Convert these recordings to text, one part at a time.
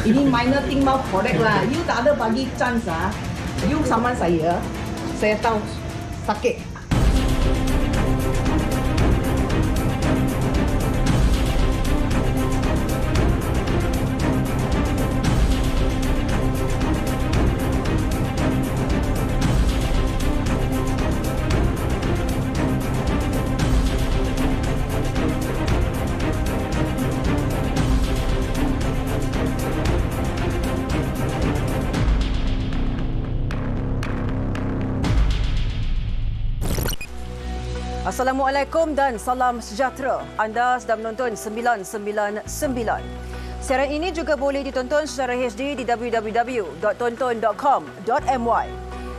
Ini minor thing mau correct lah. You tak ada bagi chance ah. You sama saya tahu sakit. Assalamualaikum dan salam sejahtera. Anda sedang menonton 999. Siaran ini juga boleh ditonton secara HD di www.tonton.com.my.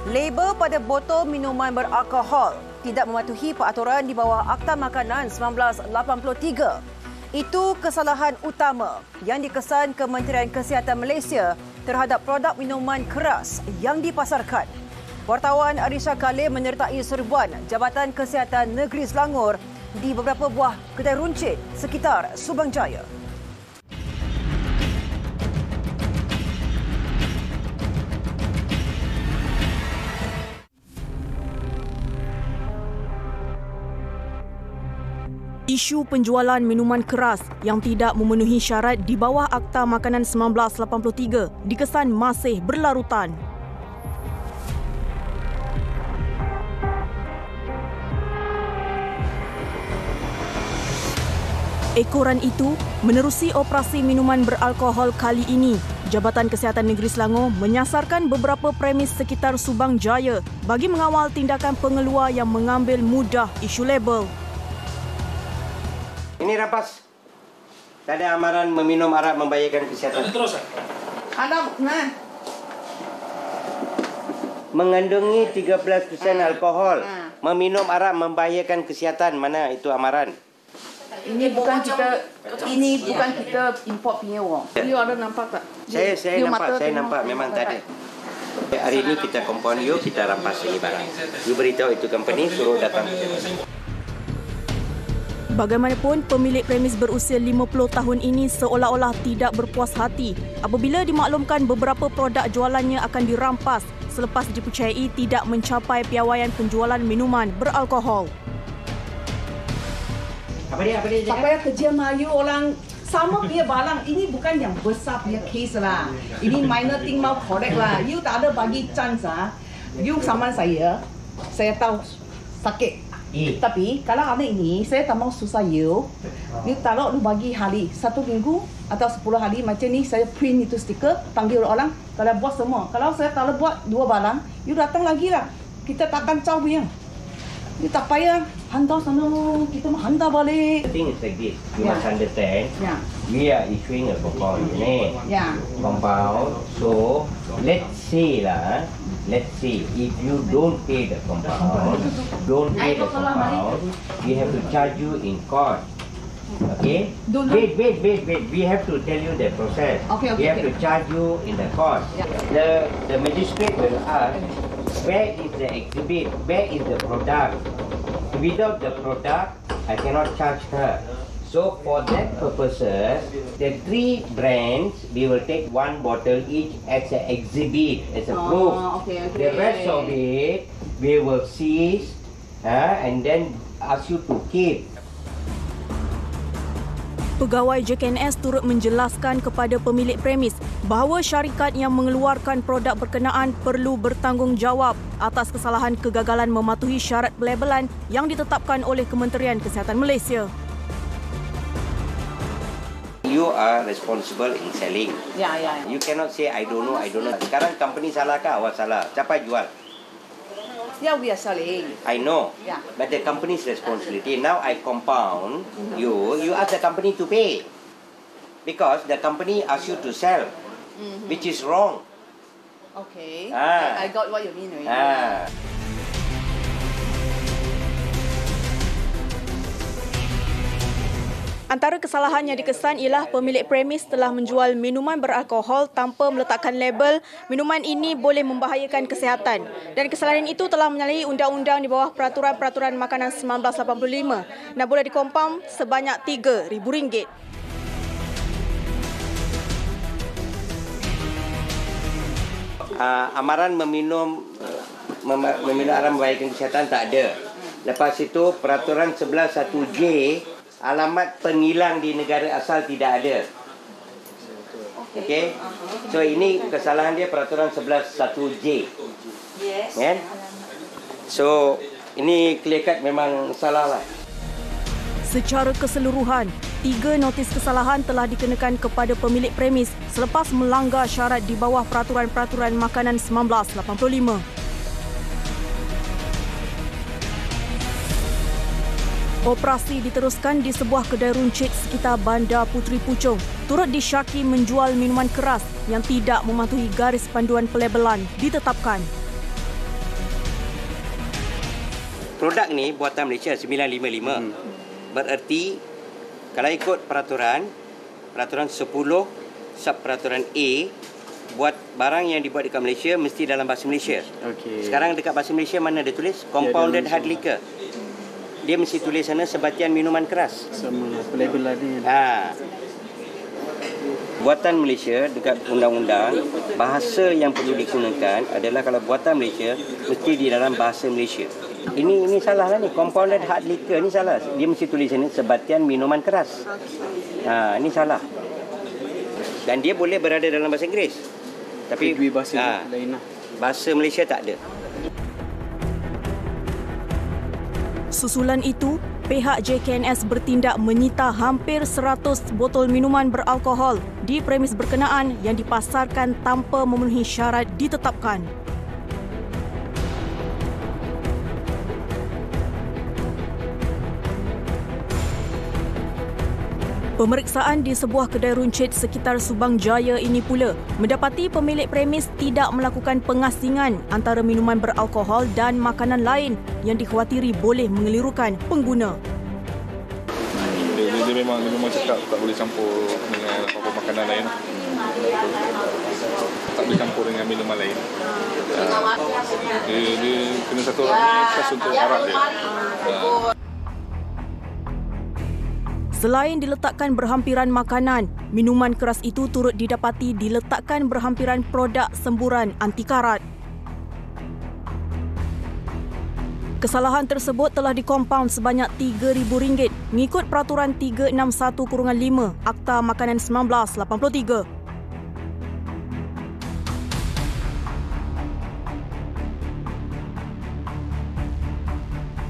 Label pada botol minuman beralkohol tidak mematuhi peraturan di bawah Akta Makanan 1983. Itu kesalahan utama yang dikesan Kementerian Kesihatan Malaysia terhadap produk minuman keras yang dipasarkan. Wartawan Arisha Khalil menyertai serbuan Jabatan Kesihatan Negeri Selangor di beberapa buah kedai runcit sekitar Subang Jaya. Isu penjualan minuman keras yang tidak memenuhi syarat di bawah Akta Makanan 1983 dikesan masih berlarutan. Ekoran itu menerusi operasi minuman beralkohol kali ini. Jabatan Kesihatan Negeri Selangor menyasarkan beberapa premis sekitar Subang Jaya bagi mengawal tindakan pengeluar yang mengambil mudah isu label. Ini rampas. Tak ada amaran meminum arak membahayakan kesihatan. Terus. Ada nah. Mengandungi 13% alkohol. Meminum arak membahayakan kesihatan. Mana itu amaran? Ini bukan kita import punya wang. You ada nampak tak? Saya nampak memang tak ada. Hari ini kita compound you, kita rampas ini barang. You beritahu itu company suruh datang. Bagaimanapun, pemilik premis berusia 50 tahun ini seolah-olah tidak berpuas hati apabila dimaklumkan beberapa produk jualannya akan dirampas selepas dipercayai tidak mencapai piawaian penjualan minuman beralkohol. Apa dia? Supaya kerja Melayu orang sama punya barang. Ini bukan yang besar punya case lah. Ini minor thing mau correct lah. You tak ada bagi chance ah. You sama saya tahu sakit. Tapi kalau ada ini, saya tak mau susah you. You taruh lu bagi hari 1 minggu atau 10 hari macam ni, saya print itu stiker, panggil orang, kalau buat semua. Kalau saya tak buat 2 barang, you datang lagi lah. Kita takkan caw punya. You tak payah hantar sana, kita mau hantar balik. The thing is like this. You must understand. Yeah. We are issuing a compound unit. Yeah. Compound. So let's say if you don't pay the compound, we have to charge you in court. Okay? Wait. We have to tell you the process. We have to charge you in the court. Yeah. The magistrate will ask, where is the exhibit? Where is the product? Without the product, I cannot charge her. So for that purposes, the 3 brands, we will take 1 bottle each as an exhibit, as a proof. The rest of it, we will seize and then ask you to keep. Pegawai JKNS turut menjelaskan kepada pemilik premis bahawa syarikat yang mengeluarkan produk berkenaan perlu bertanggungjawab atas kesalahan kegagalan mematuhi syarat pelabelan yang ditetapkan oleh Kementerian Kesihatan Malaysia. You are responsible in selling. Ya. You cannot say I don't know. Sekarang company salah kah? Awak salah. Siapa jual? Yeah, we are selling. I know. Yeah. But the company's responsibility. Now I compound you ask the company to pay. Because the company asks you to sell. Which is wrong. Okay. I got what you mean already. Antara kesalahan yang dikesan ialah pemilik premis telah menjual minuman beralkohol tanpa meletakkan label minuman ini boleh membahayakan kesihatan. Dan kesalahan itu telah menyalahi undang-undang di bawah Peraturan-Peraturan Makanan 1985 dan boleh dikompam sebanyak RM3,000. amaran meminum arak membahayakan kesihatan tak ada. Lepas itu peraturan 11.1J alamat penilang di negara asal tidak ada. Okey. So ini kesalahan dia peraturan 11.1J. Yes. Kan? So ini clear cut memang salah lah. Secara keseluruhan, 3 notis kesalahan telah dikenakan kepada pemilik premis selepas melanggar syarat di bawah Peraturan-Peraturan Makanan 1985. Operasi diteruskan di sebuah kedai runcit sekitar Bandar Puteri Puchong, turut disyaki menjual minuman keras yang tidak mematuhi garis panduan pelabelan ditetapkan. Produk ni buatan Malaysia 955. Bererti kalau ikut peraturan 10 sub peraturan A, buat barang yang dibuat dekat Malaysia mesti dalam bahasa Malaysia. Okay. Sekarang dekat bahasa Malaysia mana dia tulis? Compounded hard liquor. Dia mesti tulis sana sebatian minuman keras. Sama label ni. Buatan Malaysia dekat undang-undang, bahasa yang perlu digunakan adalah kalau buatan Malaysia mesti di dalam bahasa Malaysia. Ini salah lah ni. Compounded hard liquor ni salah. Dia mesti tulis ni sebatian minuman keras. Ini salah. Dan dia boleh berada dalam bahasa Inggeris. Tapi bahasa lain lah. Bahasa Malaysia tak ada. Susulan itu, pihak JKNS bertindak menyita hampir 100 botol minuman beralkohol di premis berkenaan yang dipasarkan tanpa memenuhi syarat ditetapkan. Pemeriksaan di sebuah kedai runcit sekitar Subang Jaya ini pula mendapati pemilik premis tidak melakukan pengasingan antara minuman beralkohol dan makanan lain yang dikhawatiri boleh mengelirukan pengguna. Dia memang cakap tak boleh campur dengan apa-apa makanan lain. Tak boleh campur dengan minuman lain. Dia kena satu orang ni khas untuk arak dia. Selain diletakkan berhampiran makanan, minuman keras itu turut didapati diletakkan berhampiran produk semburan anti karat. Kesalahan tersebut telah dikompaun sebanyak RM3,000 mengikut Peraturan 361/5 Akta Makanan 1983.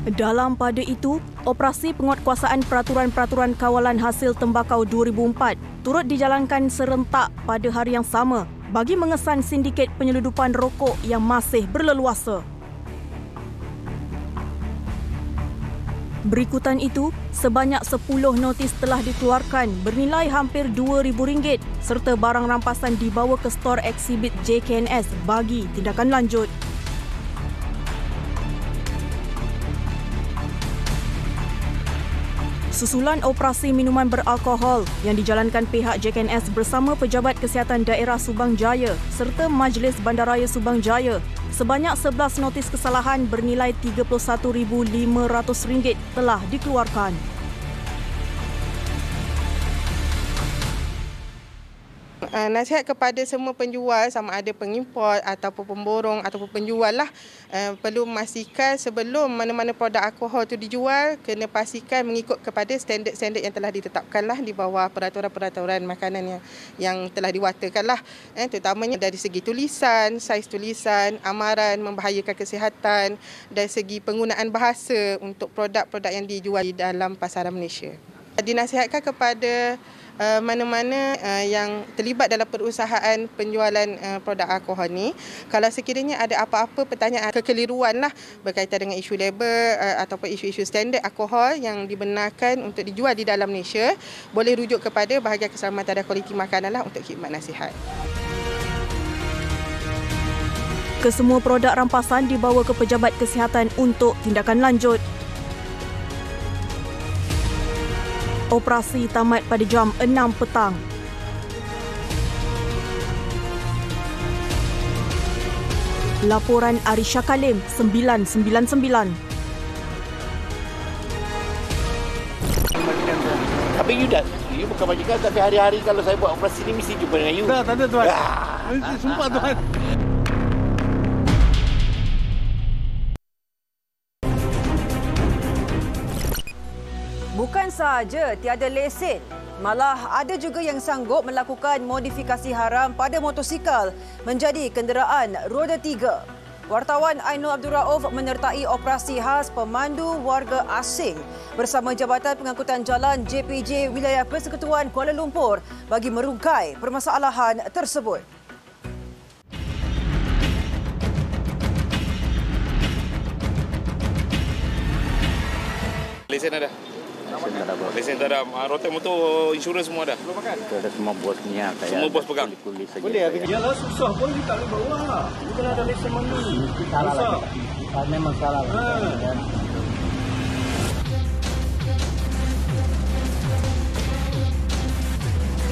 Dalam pada itu, operasi penguatkuasaan Peraturan-Peraturan Kawalan Hasil Tembakau 2004 turut dijalankan serentak pada hari yang sama bagi mengesan sindiket penyeludupan rokok yang masih berleluasa. Berikutan itu, sebanyak 10 notis telah dikeluarkan bernilai hampir RM2,000 serta barang rampasan dibawa ke stor eksibit JKNS bagi tindakan lanjut. Susulan operasi minuman beralkohol yang dijalankan pihak JKNS bersama Pejabat Kesihatan Daerah Subang Jaya serta Majlis Bandaraya Subang Jaya, sebanyak 11 notis kesalahan bernilai RM31,500 telah dikeluarkan. Nasihat kepada semua penjual, sama ada pengimport ataupun pemborong ataupun penjual lah, perlu memastikan sebelum mana-mana produk alkohol itu dijual, kena pastikan mengikut kepada standard-standard yang telah ditetapkan lah di bawah peraturan-peraturan makanan yang telah diwatakan lah. Terutamanya dari segi tulisan, saiz tulisan, amaran membahayakan kesihatan, dari segi penggunaan bahasa untuk produk-produk yang dijual di dalam pasaran Malaysia. Dinasihatkan kepada mana-mana yang terlibat dalam perusahaan penjualan produk alkohol ni, kalau sekiranya ada apa-apa pertanyaan kekeliruan lah berkaitan dengan isu label ataupun isu-isu standard alkohol yang dibenarkan untuk dijual di dalam Malaysia, boleh rujuk kepada bahagian keselamatan dan kualiti makanan lah untuk khidmat nasihat. Kesemua produk rampasan dibawa ke Pejabat Kesihatan untuk tindakan lanjut. Operasi tamat pada jam 6 petang. Laporan Arisha Kalim, 999. Tapi you bukan majikan, tapi hari-hari kalau saya buat operasi ni mesti jumpa dengan you. Tak ada tuan. Sumpah tuan. Bukan sahaja tiada lesen, malah ada juga yang sanggup melakukan modifikasi haram pada motosikal menjadi kenderaan roda 3. Wartawan Ainul Abdul Rauf menyertai operasi khas pemandu warga asing bersama Jabatan Pengangkutan Jalan JPJ Wilayah Persekutuan Kuala Lumpur bagi merungkai permasalahan tersebut. Lesen ada? Lesen tak ada. Rotan motor, insurans semua ada? Belum makan? Itu ada semua bosnya. Semua bos pegang? Boleh ya? Yalah susah pun kita boleh bawa. Bukan ada lesen mana. Salah. Memang salah.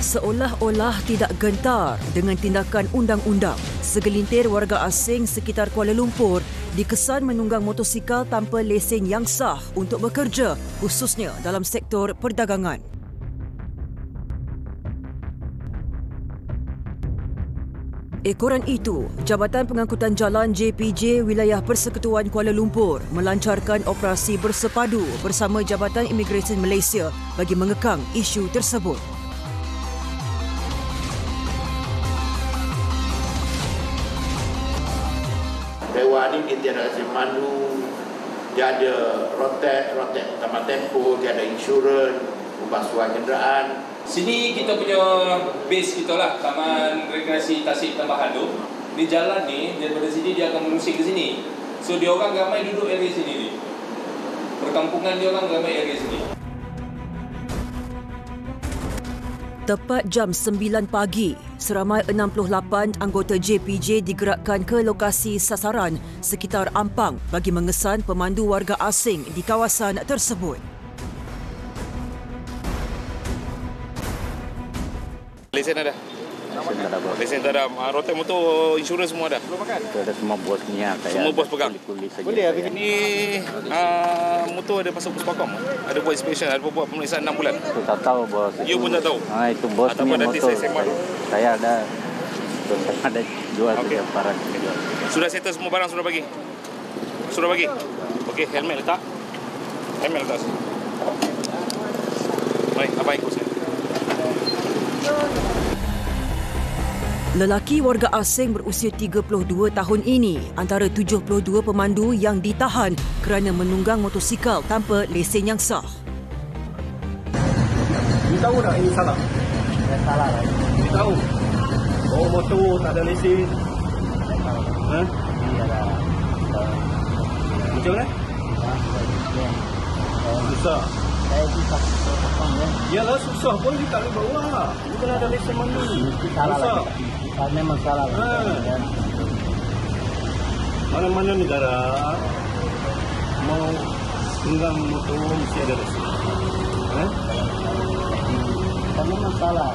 Seolah-olah tidak gentar dengan tindakan undang-undang, segelintir warga asing sekitar Kuala Lumpur dikesan menunggang motosikal tanpa lesen yang sah untuk bekerja, khususnya dalam sektor perdagangan. Ekoran itu, Jabatan Pengangkutan Jalan JPJ Wilayah Persekutuan Kuala Lumpur melancarkan operasi bersepadu bersama Jabatan Imigresen Malaysia bagi mengekang isu tersebut. Dewan ini dia ada mandu, dia ada rotek utama tempo, dia ada insurans, pembasuhan kenderaan. Sini kita punya base kita lah, Taman Rekreasi Tasik Tambah Hadu. Di jalan ni, daripada sini dia akan mengusik ke sini. So dia orang ramai duduk area sini ni. Perkampungan dia orang ramai area sini. Tepat jam 9 pagi, seramai 68 anggota JPJ digerakkan ke lokasi sasaran sekitar Ampang bagi mengesan pemandu warga asing di kawasan tersebut. Lesen ada? Lesen tak ada. Rotan motor, insurans semua ada? Belum makan? Itu ada semua bosnya. Semua bos pegang? Boleh ya? Ini motor ada pasal puspakom. Ada buat inspection, ada buat pemeriksaan 6 bulan. Itu tak tahu bos. You pun tak tahu? Itu bosnya motor. Saya ada. Ada jual setiap barang. Sudah settle semua barang, sudah bagi? Sudah bagi? Okey, helmet letak. Helmet letak. Baik, apa ikut saya? Lelaki warga asing berusia 32 tahun ini antara 72 pemandu yang ditahan kerana menunggang motosikal tanpa lesen yang sah. You tahu tak ini salah? Ya, salah. You tahu? Bawa motor tak ada lesen. Ha? Macam mana? Susah. Saya bisa. Yalah susah pun kita boleh bawa. Bukan ada lesen mana. Susah. Memang salah. Mana-mana negara mau tunggang motor mesti ada lesen. Memang salah.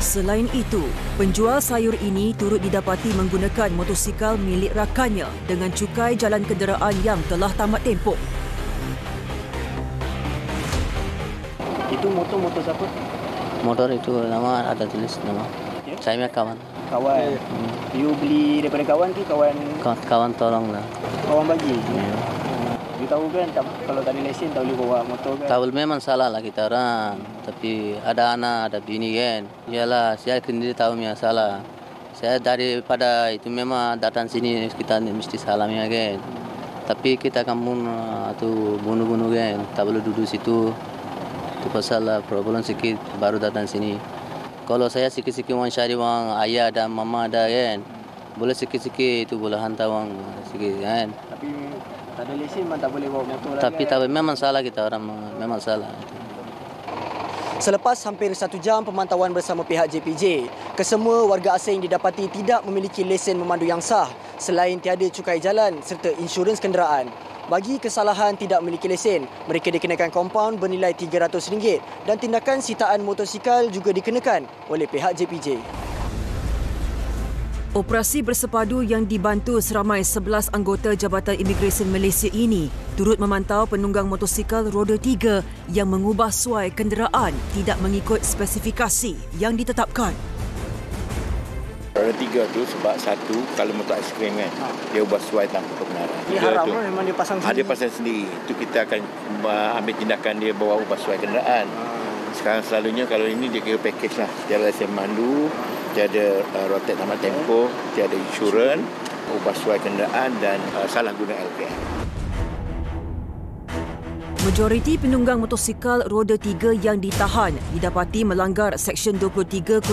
Selain itu, penjual sayur ini turut didapati menggunakan motosikal milik rakannya dengan cukai jalan kenderaan yang telah tamat tempoh. Itu motor siapa? Motor itu nama ada tulis nama. Ya? Saya punya kawan. Kawan. You beli daripada kawan ke kawan? Kawan tolong lah. Kawan bagi. Ya. You tahu kan kalau tak ada lesen tak boleh bawa motor kan? Tahu memang salah lah kita orang. Tapi ada anak, ada bini kan. Iyalah, saya sendiri tahu memang salah. Saya daripada itu memang datang sini kita mesti salahnya kan. Tapi kita kampung tu bunuh-bunuh kan. Tak boleh duduk situ. Itu pasal problem sikit baru datang sini. Kalau saya sikit-sikit wang cari wang ayah dan mama ada kan. Boleh sikit-sikit itu boleh hantar wang sikit kan. Tapi tak ada lesen memang tak boleh bawa motor. Tapi tak memang salah kita orang memang salah. Selepas hampir 1 jam pemantauan bersama pihak JPJ, kesemua warga asing didapati tidak memiliki lesen memandu yang sah selain tiada cukai jalan serta insurans kenderaan. Bagi kesalahan tidak memiliki lesen, mereka dikenakan kompaun bernilai RM300 dan tindakan sitaan motosikal juga dikenakan oleh pihak JPJ. Operasi bersepadu yang dibantu seramai 11 anggota Jabatan Imigresen Malaysia ini turut memantau penunggang motosikal roda 3 yang mengubah suai kenderaan tidak mengikut spesifikasi yang ditetapkan. Roda 3 tu sebab satu, kalau motor aiskrim kan, dia ubah suai tanpa kebenaran. Ini haram lah, memang dia pasang sendiri. Dia pasang sendiri. Itu kita akan ambil tindakan dia bawa ubah suai kenderaan. Sekarang selalunya kalau ini dia kira package lah. Dia ada lesen mandu, dia ada rotek tamat tempoh, dia ada insurans, ubah suai kenderaan dan salah guna LKM. Majoriti penunggang motosikal roda 3 yang ditahan didapati melanggar Seksyen 23/2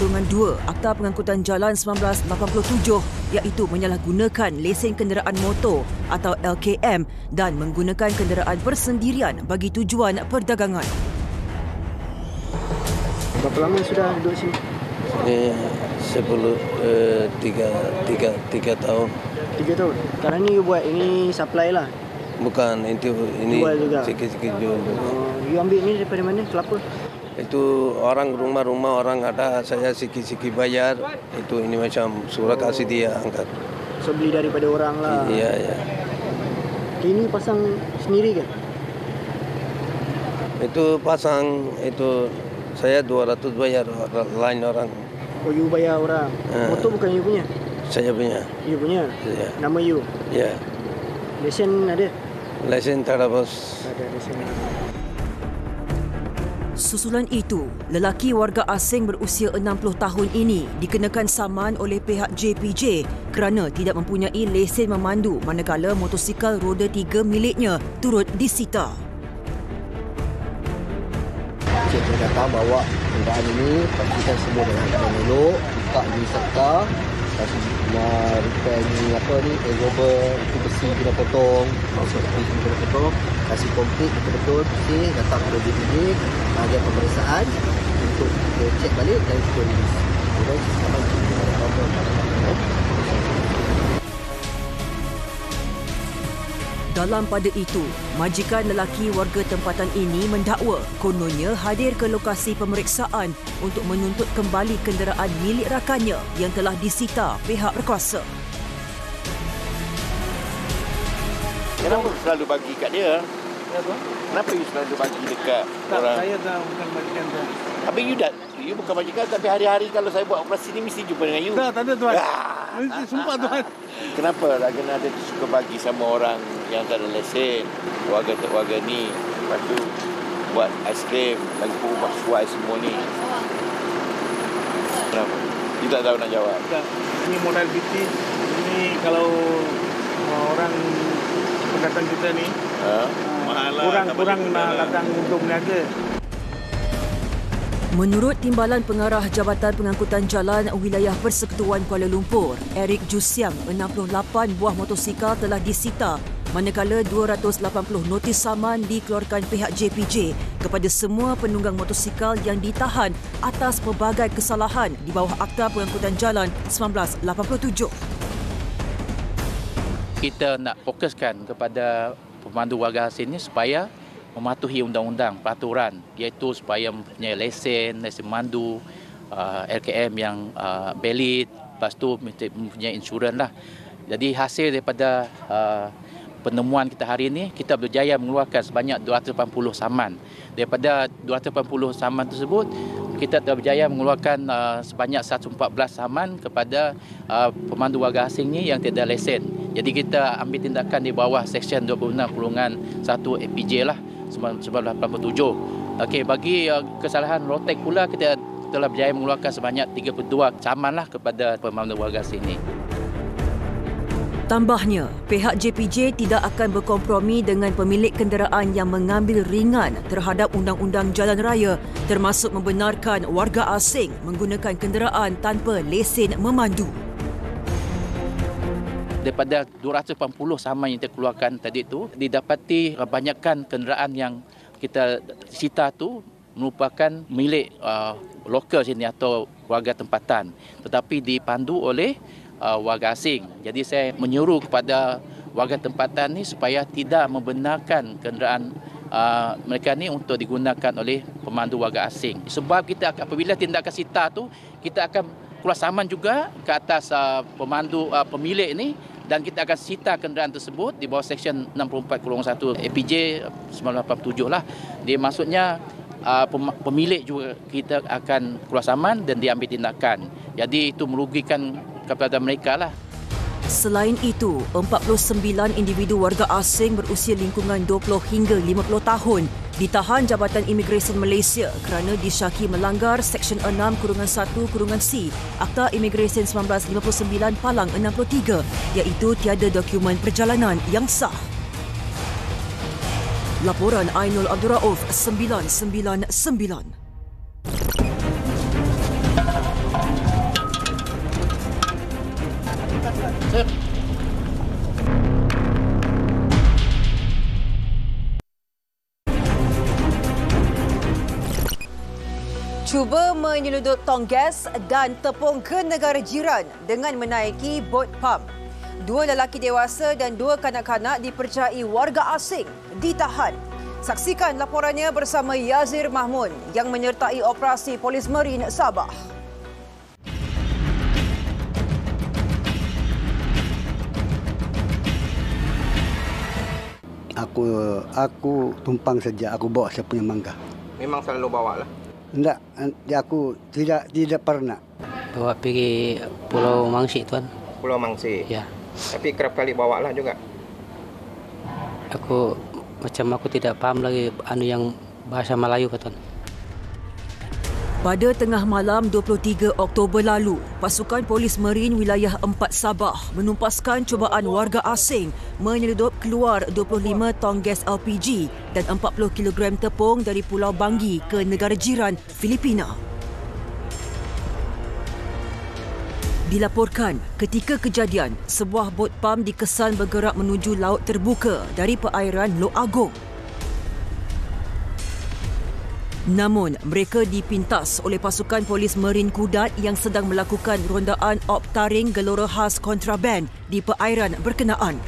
Akta Pengangkutan Jalan 1987 iaitu menyalahgunakan lesen kenderaan motor atau LKM dan menggunakan kenderaan persendirian bagi tujuan perdagangan. Berapa lama sudah duduk sini? 3 tahun. 3 tahun. Sekarang ni you buat ini supply lah. Bukan, itu ini sikit-sikit jual. You ambil ni daripada mana? Kelapa? Itu orang rumah-rumah orang ada, saya sikit-sikit bayar. Itu ini macam surat kasih dia angkat. So beli daripada orang lah. Iya, ya. Ini pasang sendiri kan? Itu pasang itu saya 200 bayar lain orang. Oh, you bayar orang. Motor bukan you punya? Saya punya. You punya? Ya. Nama you? Ya. Lesen ada? Lesen tak ada, bos. Ada lesen. Susulan itu, lelaki warga asing berusia 60 tahun ini dikenakan saman oleh pihak JPJ kerana tidak mempunyai lesen memandu manakala motosikal roda 3 miliknya turut disita. Cik datang bawa kenderaan ini, pastikan semua dengan keadaan elok, buka di serta, kasih repair ni aerober, itu besi kena potong, masuk besi kena potong, kasih komplit betul-betul, okey, datang ke JPJ, bahagian pemeriksaan untuk cek balik dan kita release. Kemudian sama Dalam pada itu, majikan lelaki warga tempatan ini mendakwa kononnya hadir ke lokasi pemeriksaan untuk menuntut kembali kenderaan milik rakannya yang telah disita pihak berkuasa. Kenapa selalu bagi kat dia? Kenapa you selalu bagi dekat orang? Saya dah bukan majikan tu. Habis you bukan majikan, tapi hari-hari kalau saya buat operasi ni mesti jumpa dengan you. Tak ada tuan. Mesti sumpah tuan. Kenapa Rakan ada suka bagi sama orang yang tak ada lesen, warga ni, lepas tu buat aiskrim, lagi pun ubah suai semua ni. Kenapa? You tak tahu nak jawab? Tak. Ini modal bisnis. Ini kalau orang pendatang kita ni kurang nak datang untuk berniaga. Menurut Timbalan Pengarah Jabatan Pengangkutan Jalan Wilayah Persekutuan Kuala Lumpur, Eric Jusiam, 68 buah motosikal telah disita manakala 280 notis saman dikeluarkan pihak JPJ kepada semua penunggang motosikal yang ditahan atas pelbagai kesalahan di bawah Akta Pengangkutan Jalan 1987. Kita nak fokuskan kepada pemandu warga asing ini supaya mematuhi undang-undang peraturan, iaitu supaya mempunyai lesen mandu, LKM yang valid, lepas tu mempunyai insurans lah. Jadi hasil daripada penemuan kita hari ini, kita berjaya mengeluarkan sebanyak 280 saman. Daripada 280 saman tersebut, kita telah berjaya mengeluarkan sebanyak 114 saman kepada pemandu warga asing ni yang tiada lesen. Jadi kita ambil tindakan di bawah Seksyen 26/1 APJ lah, 1987. Okey, bagi kesalahan rotek pula, kita telah berjaya mengeluarkan sebanyak 32 saman lah kepada pemandu warga asing ini. Tambahnya, pihak JPJ tidak akan berkompromi dengan pemilik kenderaan yang mengambil ringan terhadap undang-undang jalan raya, termasuk membenarkan warga asing menggunakan kenderaan tanpa lesen memandu. Daripada 280 saman yang kita keluarkan tadi tu, didapati kebanyakan kenderaan yang kita sita tu merupakan milik lokal sini atau warga tempatan, tetapi dipandu oleh warga asing. Jadi saya menyuruh kepada warga tempatan ni supaya tidak membenarkan kenderaan mereka ni untuk digunakan oleh pemandu warga asing. Sebab kita apabila tindakan sita tu, kita akan keluar saman juga ke atas pemandu pemilik ni, dan kita akan sita kenderaan tersebut di bawah Seksyen 64/1 APJ 1987 lah. Dia maksudnya pemilik juga kita akan keluar saman dan diambil tindakan. Jadi itu merugikan kepada mereka lah. Selain itu, 49 individu warga asing berusia lingkungan 20 hingga 50 tahun ditahan Jabatan Imigresen Malaysia kerana disyaki melanggar Seksyen 6-1-C Akta Imigresen 1959 Palang 63 iaitu tiada dokumen perjalanan yang sah. Laporan Ainul Abdul Rauf 999. Cuba menyeludup tong gas dan tepung ke negara jiran dengan menaiki bot pam. 2 lelaki dewasa dan 2 kanak-kanak dipercayai warga asing ditahan. Saksikan laporannya bersama Yazir Mahmud yang menyertai operasi Polis Marin Sabah. Aku tumpang saja, aku bawa saya punya mangga. Memang selalu bawa lah? Tidak, aku tidak pernah. Bawa pergi Pulau Mangsi, Tuan. Pulau Mangsi? Ya. Tapi kerap kali bawa lah juga? Aku tidak paham lagi yang bahasa Melayu, Tuan. Pada tengah malam 23 Oktober lalu, pasukan Polis Marin Wilayah 4 Sabah menumpaskan cubaan warga asing menyeludup keluar 25 tong gas LPG dan 40 kg tepung dari Pulau Bangi ke negara jiran Filipina. Dilaporkan, ketika kejadian, sebuah bot pam dikesan bergerak menuju laut terbuka dari perairan Lok Agong. Namun, mereka dipintas oleh pasukan Polis Marin Kudat yang sedang melakukan rondaan op taring gelora khas kontraban di perairan berkenaan.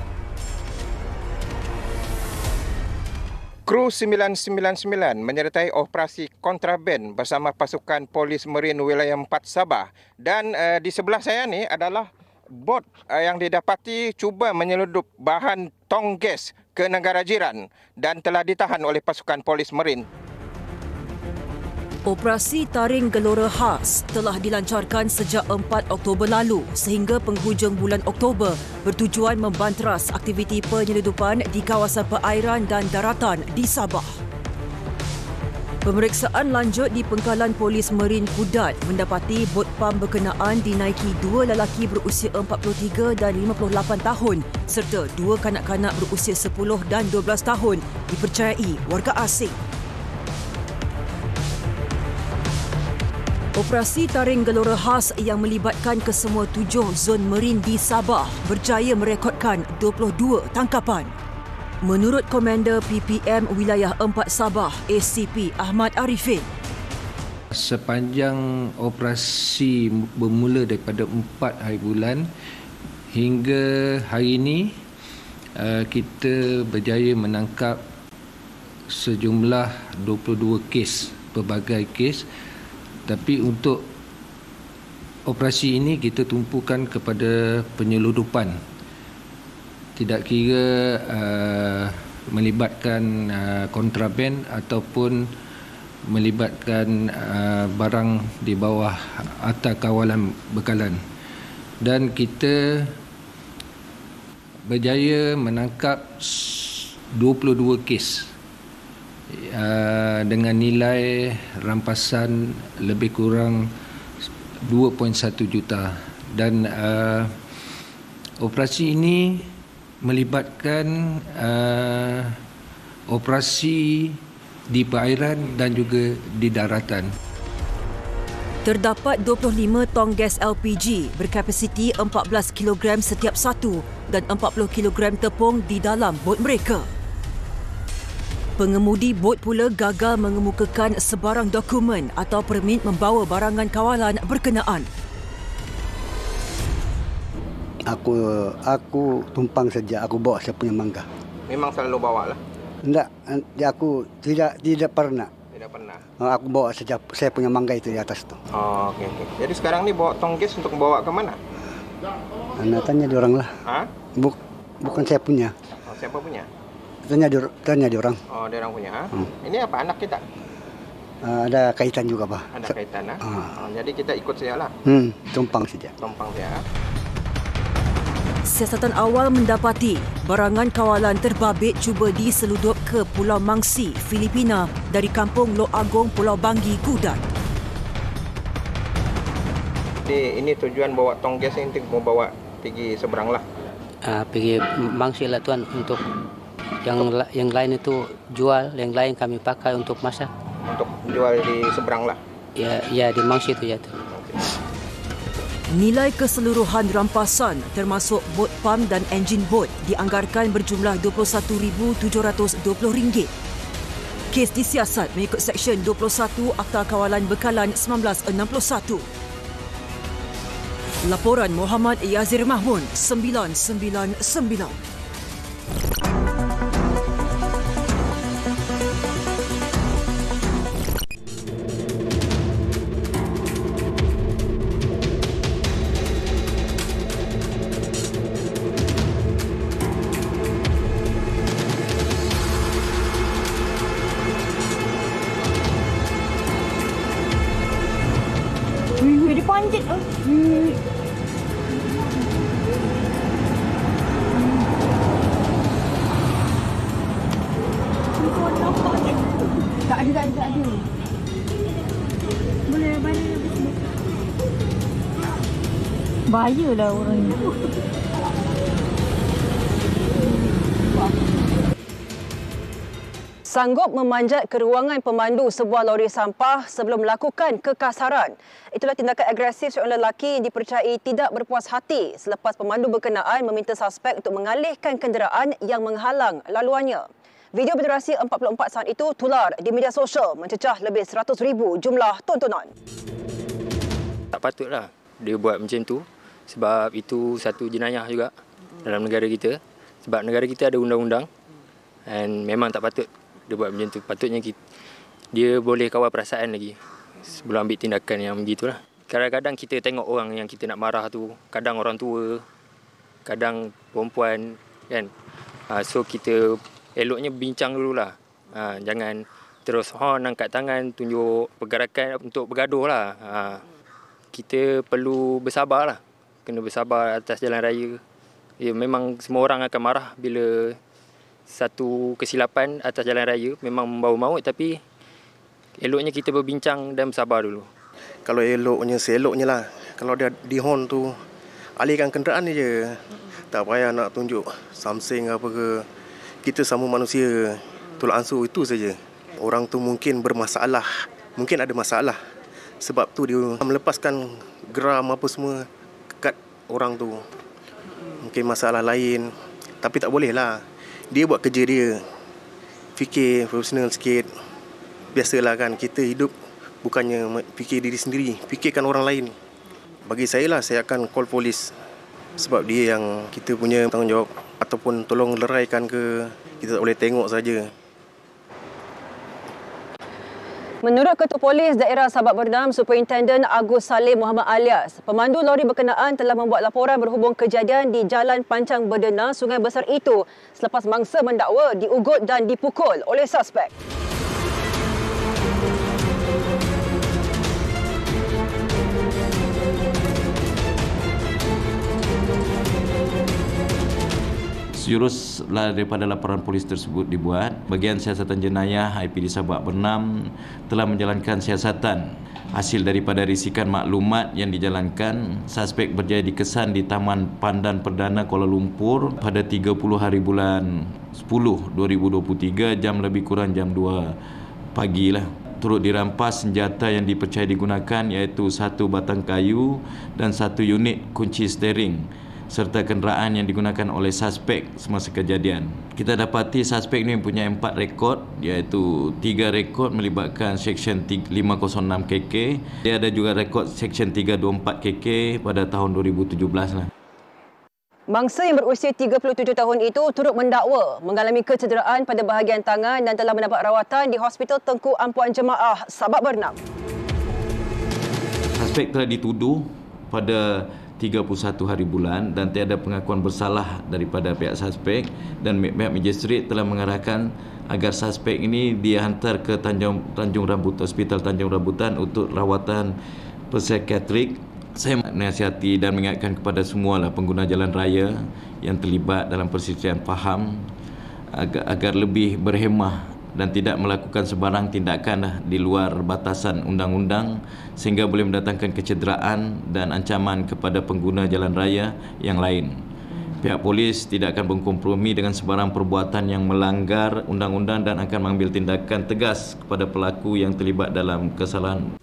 Kru 999 menyertai operasi kontraban bersama pasukan Polis Marin Wilayah 4 Sabah. Dan di sebelah saya ni adalah bot yang didapati cuba menyeludup bahan tong gas ke negara jiran dan telah ditahan oleh pasukan Polis Marin. Operasi taring gelora khas telah dilancarkan sejak 4 Oktober lalu sehingga penghujung bulan Oktober bertujuan membanteras aktiviti penyeludupan di kawasan perairan dan daratan di Sabah. Pemeriksaan lanjut di Pengkalan Polis Marin Kudat mendapati bot pam berkenaan dinaiki 2 lelaki berusia 43 dan 58 tahun serta 2 kanak-kanak berusia 10 dan 12 tahun dipercayai warga asing. Operasi taring gelora khas yang melibatkan kesemua 7 zon marin di Sabah berjaya merekodkan 22 tangkapan. Menurut Komander PPM Wilayah 4 Sabah, ACP Ahmad Arifin. Sepanjang operasi bermula daripada 4 hari bulan hingga hari ini, kita berjaya menangkap sejumlah 22 kes, pelbagai kes. Tapi untuk operasi ini kita tumpukan kepada penyeludupan. Tidak kira melibatkan kontraban ataupun melibatkan barang di bawah Akta Kawalan Bekalan. Dan kita berjaya menangkap 22 kes dengan nilai rampasan lebih kurang 2.1 juta dan operasi ini melibatkan operasi di perairan dan juga di daratan. Terdapat 25 tong gas LPG berkapasiti 14 kg setiap satu dan 40 kg tepung di dalam bot mereka. Pengemudi bot pula gagal mengemukakan sebarang dokumen atau permit membawa barangan kawalan berkenaan. Aku tumpang saja, aku bawa saya punya mangga. Memang selalu bawa lah? Tidak, aku tidak pernah. Tidak pernah? Aku bawa saja saya punya mangga itu di atas tu. Oh, okey. Jadi sekarang ni bawa tong gas untuk bawa ke mana? Anda tanya dia orang lah. Ha? Bukan saya punya. Oh, siapa punya? Tanya dia orang. Oh, dia orang punya. Ha? Ini apa, anak kita? Ada kaitan juga, Pak. Ada kaitan, ha? Jadi kita ikut saja lah. Tumpang saja. Tumpang saja. siasatan awal mendapati barangan kawalan terbabit cuba diseludup ke Pulau Mangsi, Filipina dari kampung Lok Agong, Pulau Banggi, Kudat. Ini tujuan bawa tong gas ini mau bawa pergi seberang lah. Pergi Mangsi lah tuan, untuk yang lain itu jual, yang lain kami pakai untuk masak. Untuk jual di seberang lah? Ya di Mangsi itu ya. Nilai keseluruhan rampasan termasuk bot pam dan enjin bot dianggarkan berjumlah RM21,720. Kes disiasat mengikut Seksyen 21 Akta Kawalan Bekalan 1961. Laporan Muhammad Yazir Mahmud, 999. Dia panjat. Tak ada. Boleh balik. Bahayalah orang ni. Sanggup memanjat ke ruangan pemandu sebuah lori sampah sebelum melakukan kekasaran. Itulah tindakan agresif seorang lelaki yang dipercayai tidak berpuas hati selepas pemandu berkenaan meminta suspek untuk mengalihkan kenderaan yang menghalang laluannya. Video berdurasi 44 saat itu tular di media sosial mencecah lebih 100,000 jumlah tontonan. Tak patutlah dia buat macam tu, sebab itu satu jenayah juga dalam negara kita. Sebab negara kita ada undang-undang dan memang tak patut dia buat macam tu. Patutnya dia boleh kawal perasaan lagi sebelum ambil tindakan yang begitulah. Kadang-kadang kita tengok orang yang kita nak marah tu, kadang orang tua, kadang perempuan kan. So kita eloknya bincang dululah. Jangan terus angkat tangan, tunjuk pergerakan untuk bergaduh lah. Kita perlu bersabar lah. Kena bersabar atas jalan raya. Ya, memang semua orang akan marah bila satu kesilapan atas jalan raya, memang membawa maut, tapi eloknya kita berbincang dan bersabar dulu. Kalau eloknya, seeloknya lah. Kalau dia di horn tu, alihkan kenderaan je. Tak payah nak tunjuk something apa ke. Kita sama manusia, tolak ansur itu saja. Orang tu mungkin bermasalah, mungkin ada masalah. Sebab tu dia melepaskan geram apa semua kat orang tu. Mungkin masalah lain, tapi tak boleh lah. Dia buat kerja dia, fikir profesional sikit. Biasalah kan, kita hidup bukannya fikir diri sendiri, fikirkan orang lain. Bagi saya lah, saya akan call polis. Sebab dia yang kita punya tanggungjawab. Ataupun tolong leraikan ke, kita tak boleh tengok saja. Menurut Ketua Polis Daerah Sabak Bernam, Superintendent Agus Salim Muhammad Alias, pemandu lori berkenaan telah membuat laporan berhubung kejadian di Jalan Pancang Berdena, Sungai Besar itu selepas mangsa mendakwa diugut dan dipukul oleh suspek. Sejuruslah daripada laporan polis tersebut dibuat, bahagian siasatan jenayah IPD Sabak Bernam telah menjalankan siasatan. Hasil daripada risikan maklumat yang dijalankan, suspek berjaya dikesan di Taman Pandan Perdana Kuala Lumpur pada 30 hari bulan 10 2023 jam lebih kurang jam 2 pagi lah. Turut dirampas senjata yang dipercayai digunakan iaitu satu batang kayu dan satu unit kunci steering serta kenderaan yang digunakan oleh suspek semasa kejadian. Kita dapati suspek ini mempunyai 4 rekod, iaitu 3 rekod melibatkan Seksyen 506 KK. Dia ada juga rekod Seksyen 324 KK pada tahun 2017 lah. Mangsa yang berusia 37 tahun itu turut mendakwa mengalami kecederaan pada bahagian tangan dan telah mendapat rawatan di Hospital Tengku Ampuan Jemaah Sabak Bernam. Suspek telah dituduh pada 31 hari bulan dan tiada pengakuan bersalah daripada pihak suspek, dan pihak magistrate telah mengarahkan agar suspek ini dihantar ke Tanjung Rambutan, Hospital Tanjung Rambutan untuk rawatan psikiatrik Saya menasihati dan mengingatkan kepada semua pengguna jalan raya yang terlibat dalam perselisihan faham agar lebih berhemah dan tidak melakukan sebarang tindakan di luar batasan undang-undang sehingga boleh mendatangkan kecederaan dan ancaman kepada pengguna jalan raya yang lain. Pihak polis tidak akan berkompromi dengan sebarang perbuatan yang melanggar undang-undang dan akan mengambil tindakan tegas kepada pelaku yang terlibat dalam kesalahan.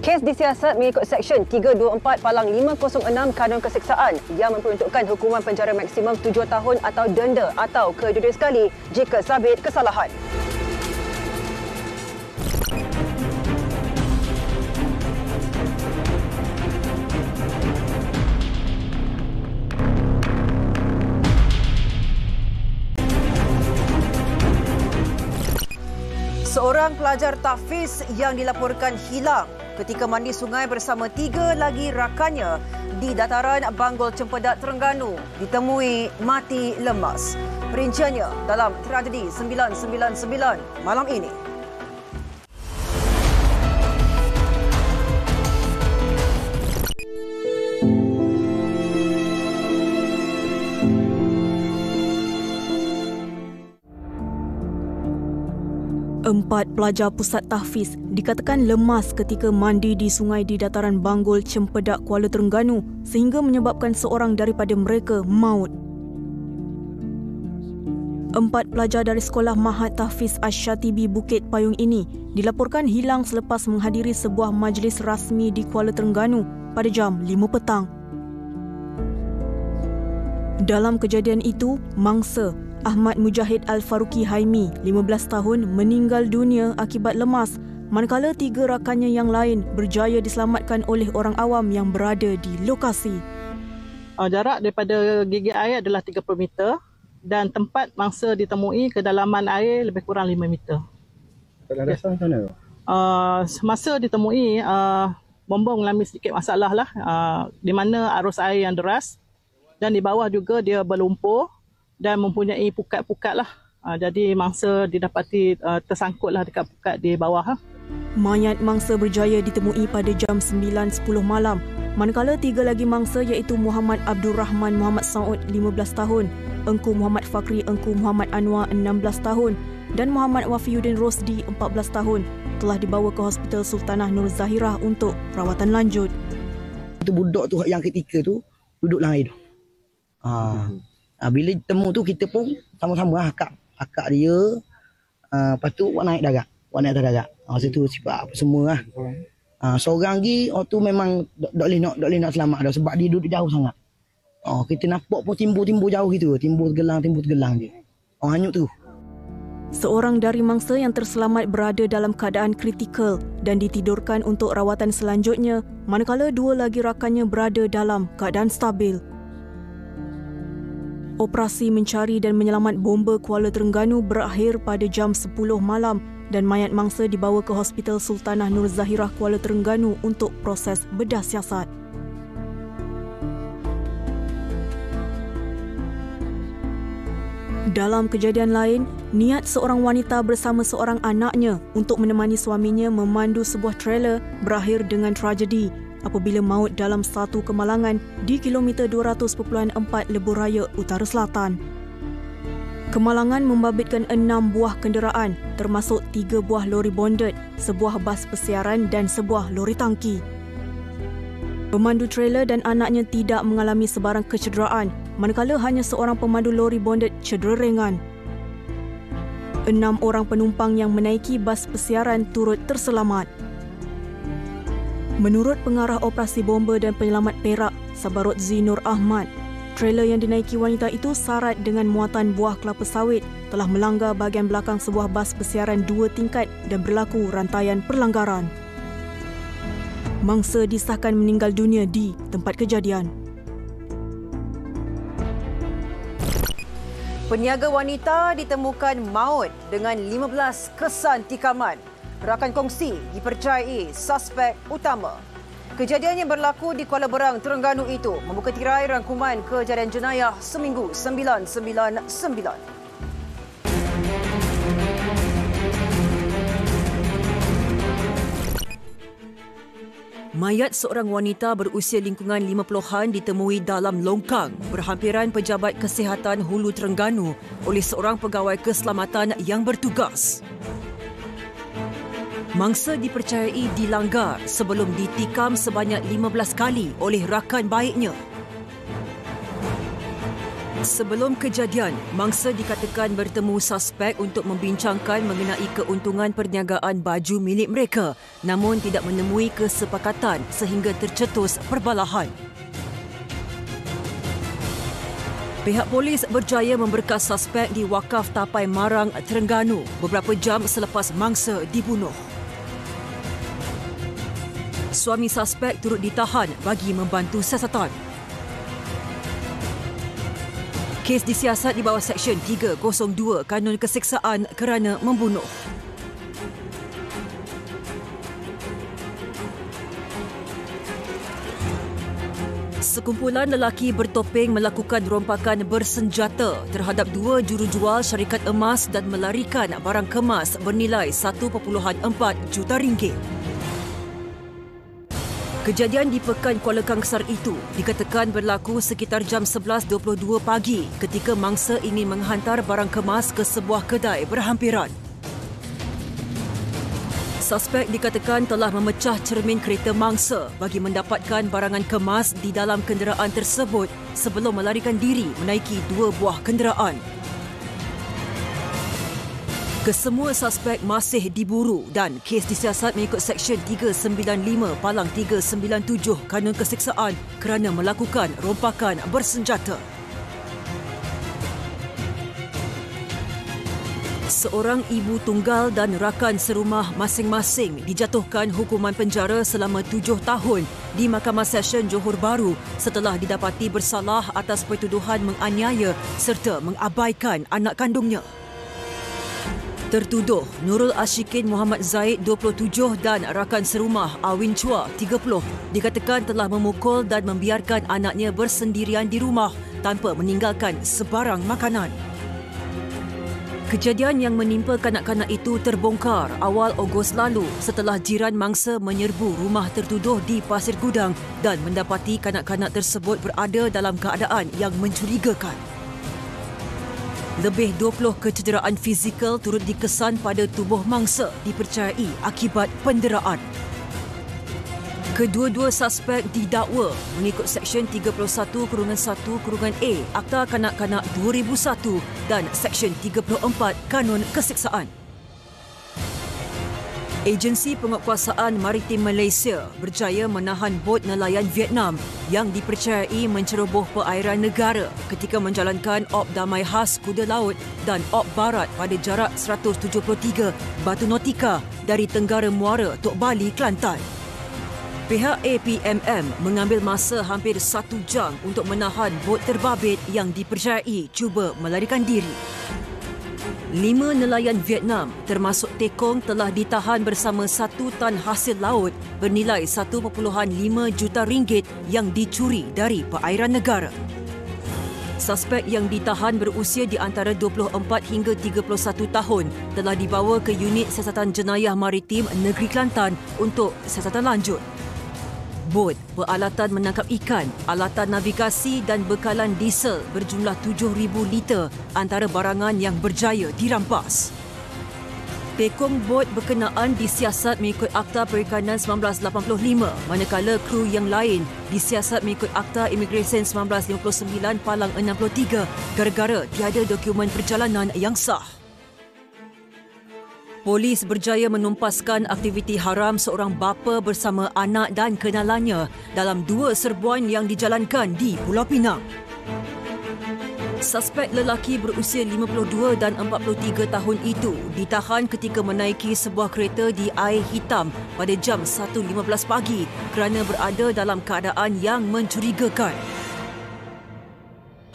Kes disiasat mengikut Seksyen 324 Palang 506 Kanun Keseksaan yang memperuntukkan hukuman penjara maksimum 7 tahun atau denda atau kedua-dua sekali jika sabit kesalahan. Seorang pelajar tahfiz yang dilaporkan hilang ketika mandi sungai bersama 3 lagi rakannya di dataran Banggol Cempedak, Terengganu ditemui mati lemas. Perinciannya dalam tragedi 999 malam ini. Empat pelajar pusat tahfiz dikatakan lemas ketika mandi di sungai di dataran Banggol Cempedak, Kuala Terengganu sehingga menyebabkan seorang daripada mereka maut. 4 pelajar dari Sekolah Mahat Tahfiz Asyatibi Bukit Payung ini dilaporkan hilang selepas menghadiri sebuah majlis rasmi di Kuala Terengganu pada jam 5 petang. Dalam kejadian itu, mangsa Ahmad Mujahid Al-Faruqi Haimi, 15 tahun, meninggal dunia akibat lemas, manakala 3 rakannya yang lain berjaya diselamatkan oleh orang awam yang berada di lokasi. Jarak daripada gigi air adalah 30 meter dan tempat mangsa ditemui kedalaman air lebih kurang 5 meter. Pada dasar macam mana? Semasa ditemui, bomba mengalami sedikit masalah lah, di mana arus air yang deras dan di bawah juga dia berlumpur dan mempunyai pukat-pukat lah. Jadi mangsa didapati tersangkut lah dekat pukat di bawah. Mayat mangsa berjaya ditemui pada jam 9.10 malam. Manakala 3 lagi mangsa iaitu Muhammad Abdul Rahman Muhammad Saud 15 tahun, Engku Muhammad Fakri Engku Muhammad Anwar 16 tahun dan Muhammad Wafiuddin Rosdi 14 tahun telah dibawa ke Hospital Sultanah Nur Zahirah untuk rawatan lanjut. Itu budak tu yang ketika tu duduk dalam air tu. Bila temu tu kita pun sama-sama akak dia, lepas tu awak naik darat, atas darat. Situ sifat apa semua lah. Seorang lagi tu memang tak boleh nak selamat dah sebab dia duduk jauh sangat. Kita nampak pun timbul jauh gitu, timbul tegelang je. Hanyut tu. Seorang dari mangsa yang terselamat berada dalam keadaan kritikal dan ditidurkan untuk rawatan selanjutnya, manakala 2 lagi rakannya berada dalam keadaan stabil. Operasi mencari dan menyelamat bomba Kuala Terengganu berakhir pada jam 10 malam dan mayat mangsa dibawa ke Hospital Sultanah Nur Zahirah Kuala Terengganu untuk proses bedah siasat. Dalam kejadian lain, niat seorang wanita bersama seorang anaknya untuk menemani suaminya memandu sebuah trailer berakhir dengan tragedi apabila maut dalam satu kemalangan di kilometer 200.4 Lebuh Raya, Utara Selatan. Kemalangan membabitkan 6 buah kenderaan termasuk 3 buah lori bonded, sebuah bas persiaran dan sebuah lori tangki. Pemandu trailer dan anaknya tidak mengalami sebarang kecederaan, manakala hanya seorang pemandu lori bonded cedera ringan. 6 orang penumpang yang menaiki bas persiaran turut terselamat. Menurut pengarah operasi bomba dan penyelamat Perak, Sabarot Zinur Ahmad, trailer yang dinaiki wanita itu syarat dengan muatan buah kelapa sawit telah melanggar bahagian belakang sebuah bas persiaran 2 tingkat dan berlaku rantaian perlanggaran. Mangsa disahkan meninggal dunia di tempat kejadian. Peniaga wanita ditemukan maut dengan 15 kesan tikaman. Rakan kongsi dipercayai suspek utama. Kejadian yang berlaku di Kuala Berang, Terengganu itu membuka tirai rangkuman kejadian jenayah seminggu 999. Mayat seorang wanita berusia lingkungan 50-an ditemui dalam longkang berhampiran Pejabat Kesihatan Hulu Terengganu oleh seorang pegawai keselamatan yang bertugas. Mangsa dipercayai dilanggar sebelum ditikam sebanyak 15 kali oleh rakan baiknya. Sebelum kejadian, mangsa dikatakan bertemu suspek untuk membincangkan mengenai keuntungan perniagaan baju milik mereka, namun tidak menemui kesepakatan sehingga tercetus perbalahan. Pihak polis berjaya memberkas suspek di Wakaf Tapai Marang, Terengganu beberapa jam selepas mangsa dibunuh. Suami suspek turut ditahan bagi membantu siasatan. Kes disiasat di bawah Seksyen 302 Kanun Keseksaan kerana membunuh. Sekumpulan lelaki bertopeng melakukan rompakan bersenjata terhadap 2 jurujual syarikat emas dan melarikan barang kemas bernilai 1.4 juta ringgit. Kejadian di Pekan Kuala Kangsar itu dikatakan berlaku sekitar jam 11.22 pagi ketika mangsa ingin menghantar barang kemas ke sebuah kedai berhampiran. Suspek dikatakan telah memecah cermin kereta mangsa bagi mendapatkan barangan kemas di dalam kenderaan tersebut sebelum melarikan diri menaiki 2 buah kenderaan. Kesemua suspek masih diburu dan kes disiasat mengikut Seksyen 395 Palang 397 Kanun Keseksaan kerana melakukan rompakan bersenjata. Seorang ibu tunggal dan rakan serumah masing-masing dijatuhkan hukuman penjara selama 7 tahun di Mahkamah Session Johor Bahru setelah didapati bersalah atas pertuduhan menganiaya serta mengabaikan anak kandungnya. Tertuduh Nurul Ashikin Muhammad Zaid 27 dan rakan serumah Awin Chua 30 dikatakan telah memukul dan membiarkan anaknya bersendirian di rumah tanpa meninggalkan sebarang makanan. Kejadian yang menimpa kanak-kanak itu terbongkar awal Ogos lalu setelah jiran mangsa menyerbu rumah tertuduh di Pasir Gudang dan mendapati kanak-kanak tersebut berada dalam keadaan yang mencurigakan. Lebih 20 kecederaan fizikal turut dikesan pada tubuh mangsa dipercayai akibat penderaan. Kedua-dua suspek didakwa mengikut Seksyen 31-1-A Akta Kanak-Kanak 2001 dan Seksyen 34 Kanun Keseksaan. Agensi Penguatkuasaan Maritim Malaysia berjaya menahan bot nelayan Vietnam yang dipercayai menceroboh perairan negara ketika menjalankan op damai khas kuda laut dan op barat pada jarak 173 batu nautika dari Tenggara Muara, Tok Bali, Kelantan. Pihak APMM mengambil masa hampir 1 jam untuk menahan bot terbabit yang dipercayai cuba melarikan diri. 5 nelayan Vietnam termasuk tekong telah ditahan bersama 1 tan hasil laut bernilai 1.5 juta ringgit yang dicuri dari perairan negara. Suspek yang ditahan berusia di antara 24 hingga 31 tahun telah dibawa ke Unit Siasatan Jenayah Maritim Negeri Kelantan untuk siasatan lanjut. Bot, peralatan menangkap ikan, alatan navigasi dan bekalan diesel berjumlah 7,000 liter antara barangan yang berjaya dirampas. Tekong bot berkenaan disiasat mengikut Akta Perikanan 1985, manakala kru yang lain disiasat mengikut Akta Imigresen 1959 Palang 63 gara-gara tiada dokumen perjalanan yang sah. Polis berjaya menumpaskan aktiviti haram seorang bapa bersama anak dan kenalannya dalam 2 serbuan yang dijalankan di Pulau Pinang. Suspek lelaki berusia 52 dan 43 tahun itu ditahan ketika menaiki sebuah kereta di Air Hitam pada jam 1.15 pagi kerana berada dalam keadaan yang mencurigakan.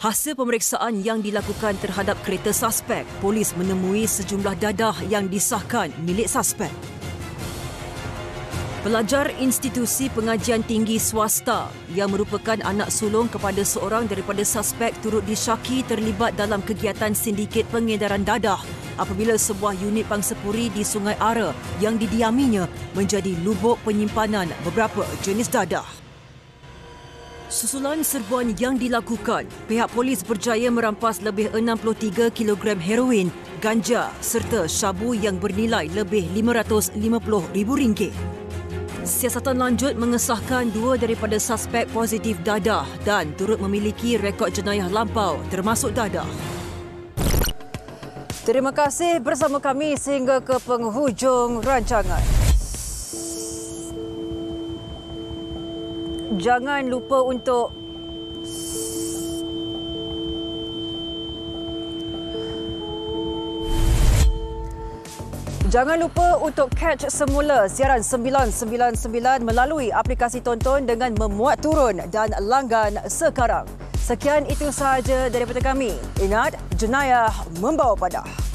Hasil pemeriksaan yang dilakukan terhadap kereta suspek, polis menemui sejumlah dadah yang disahkan milik suspek. Pelajar institusi pengajian tinggi swasta yang merupakan anak sulung kepada seorang daripada suspek turut disyaki terlibat dalam kegiatan sindiket pengedaran dadah apabila sebuah unit pangsapuri di Sungai Ara yang didiaminya menjadi lubuk penyimpanan beberapa jenis dadah. Susulan serbuan yang dilakukan, pihak polis berjaya merampas lebih 63 kg heroin, ganja serta syabu yang bernilai lebih RM550,000. Siasatan lanjut mengesahkan 2 daripada suspek positif dadah dan turut memiliki rekod jenayah lampau termasuk dadah. Terima kasih bersama kami sehingga ke penghujung rancangan. Jangan lupa untuk catch semula siaran 999 melalui aplikasi tonton dengan memuat turun dan langgan sekarang. Sekian itu sahaja daripada kami. Ingat, jenayah membawa padah.